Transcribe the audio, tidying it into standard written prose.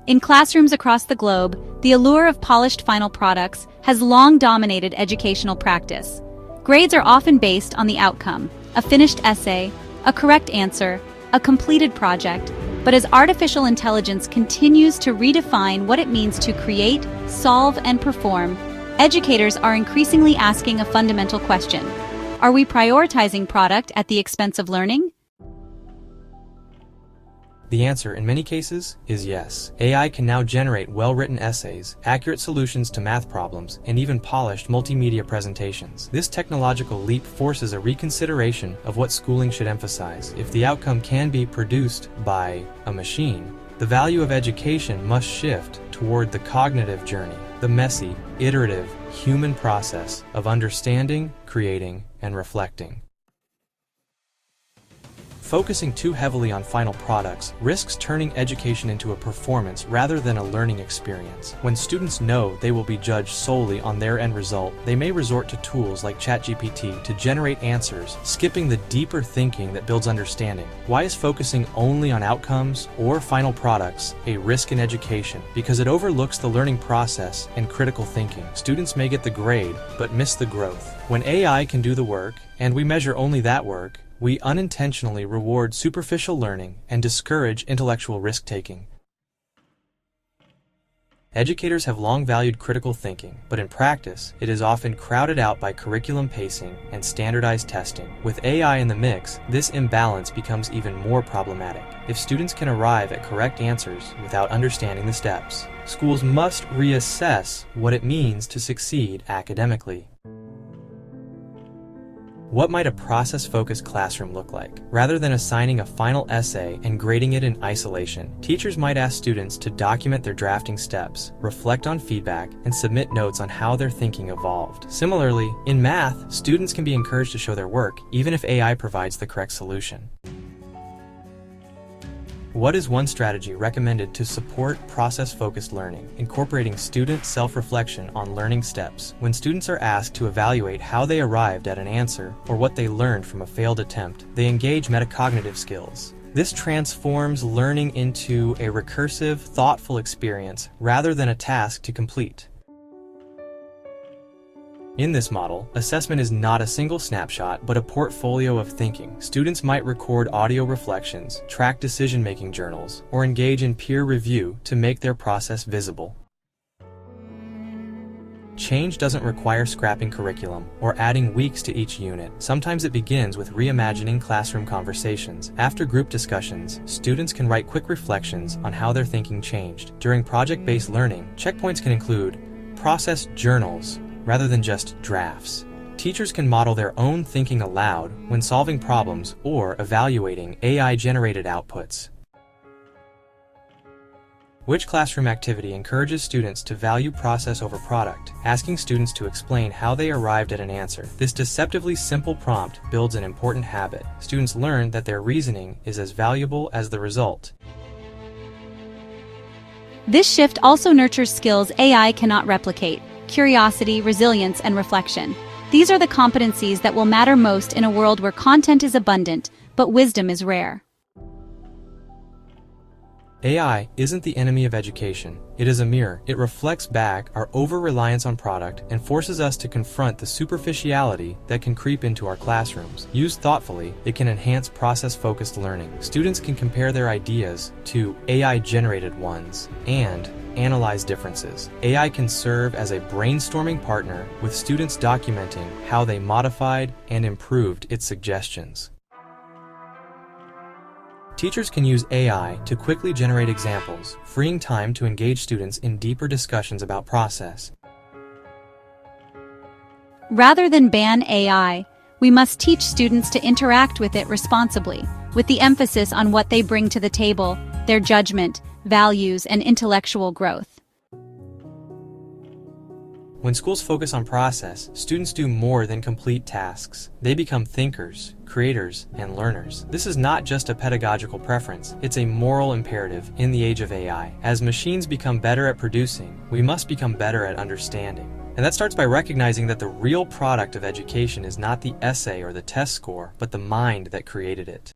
In classrooms across the globe, the allure of polished final products has long dominated educational practice. Grades are often based on the outcome, a finished essay, a correct answer, a completed project. But as artificial intelligence continues to redefine what it means to create, solve, and perform, educators are increasingly asking a fundamental question. Are we prioritizing product at the expense of learning? The answer, in many cases, is yes. AI can now generate well-written essays, accurate solutions to math problems, and even polished multimedia presentations. This technological leap forces a reconsideration of what schooling should emphasize. If the outcome can be produced by a machine, the value of education must shift toward the cognitive journey, the messy, iterative, human process of understanding, creating, and reflecting. Focusing too heavily on final products risks turning education into a performance rather than a learning experience. When students know they will be judged solely on their end result, they may resort to tools like ChatGPT to generate answers, skipping the deeper thinking that builds understanding. Why is focusing only on outcomes or final products a risk in education? Because it overlooks the learning process and critical thinking. Students may get the grade, but miss the growth. When AI can do the work, and we measure only that work, we unintentionally reward superficial learning and discourage intellectual risk-taking. Educators have long valued critical thinking, but in practice, it is often crowded out by curriculum pacing and standardized testing. With AI in the mix, this imbalance becomes even more problematic. If students can arrive at correct answers without understanding the steps, schools must reassess what it means to succeed academically. What might a process-focused classroom look like? Rather than assigning a final essay and grading it in isolation, teachers might ask students to document their drafting steps, reflect on feedback, and submit notes on how their thinking evolved. Similarly, in math, students can be encouraged to show their work, even if AI provides the correct solution. What is one strategy recommended to support process-focused learning? Incorporating student self-reflection on learning steps. When students are asked to evaluate how they arrived at an answer or what they learned from a failed attempt, they engage metacognitive skills. This transforms learning into a recursive, thoughtful experience rather than a task to complete. In this model, assessment is not a single snapshot, but a portfolio of thinking. Students might record audio reflections, track decision-making journals, or engage in peer review to make their process visible. Change doesn't require scrapping curriculum or adding weeks to each unit. Sometimes it begins with reimagining classroom conversations. After group discussions, students can write quick reflections on how their thinking changed. During project-based learning, checkpoints can include process journals, rather than just drafts. Teachers can model their own thinking aloud when solving problems or evaluating AI-generated outputs. Which classroom activity encourages students to value process over product? Asking students to explain how they arrived at an answer. This deceptively simple prompt builds an important habit. Students learn that their reasoning is as valuable as the result. This shift also nurtures skills AI cannot replicate: curiosity, resilience, and reflection. These are the competencies that will matter most in a world where content is abundant, but wisdom is rare. AI isn't the enemy of education. It is a mirror. It reflects back our over-reliance on product and forces us to confront the superficiality that can creep into our classrooms. Used thoughtfully, it can enhance process-focused learning. Students can compare their ideas to AI-generated ones and analyze differences. AI can serve as a brainstorming partner, with students documenting how they modified and improved its suggestions. Teachers can use AI to quickly generate examples, freeing time to engage students in deeper discussions about process. Rather than ban AI, we must teach students to interact with it responsibly, with the emphasis on what they bring to the table, their judgment, values, and intellectual growth. When schools focus on process, students do more than complete tasks. They become thinkers, creators, and learners. This is not just a pedagogical preference, it's a moral imperative in the age of AI. As machines become better at producing, we must become better at understanding. And that starts by recognizing that the real product of education is not the essay or the test score, but the mind that created it.